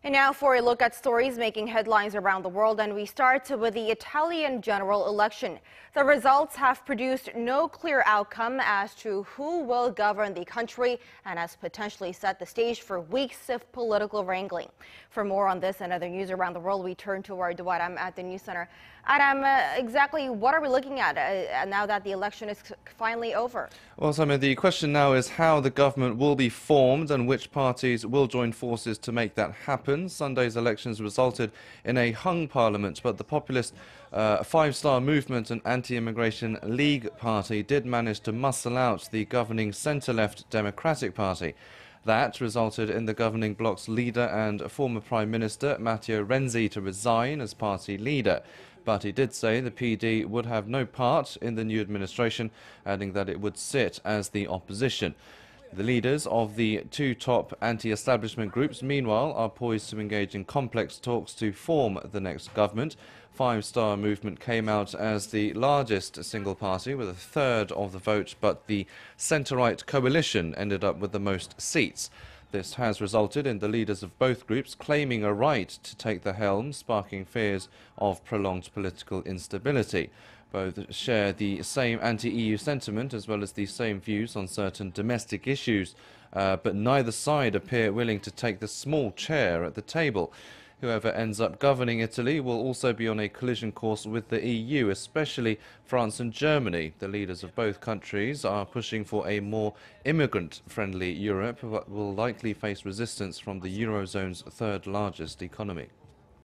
And now for a look at stories making headlines around the world, and we start with the Italian general election. The results have produced no clear outcome as to who will govern the country and has potentially set the stage for weeks of political wrangling. For more on this and other news around the world, we turn to our Ro Aram at the News Center. Aram, exactly what are we looking at now that the election is finally over? Well, Semin, the question now is how the government will be formed and which parties will join forces to make that happen. Sunday's elections resulted in a hung parliament, but the populist Five-Star Movement and Anti-Immigration League Party did manage to muscle out the governing centre-left Democratic Party. That resulted in the governing bloc's leader and former Prime Minister Matteo Renzi to resign as party leader. But he did say the PD would have no part in the new administration, adding that it would sit as the opposition. The leaders of the two top anti-establishment groups, meanwhile, are poised to engage in complex talks to form the next government. Five-Star Movement came out as the largest single party with a third of the vote, but the centre-right coalition ended up with the most seats. This has resulted in the leaders of both groups claiming a right to take the helm, sparking fears of prolonged political instability. Both share the same anti-EU sentiment as well as the same views on certain domestic issues, but neither side appear willing to take the small chair at the table. Whoever ends up governing Italy will also be on a collision course with the EU, especially France and Germany. The leaders of both countries are pushing for a more immigrant-friendly Europe, but will likely face resistance from the Eurozone's third largest economy.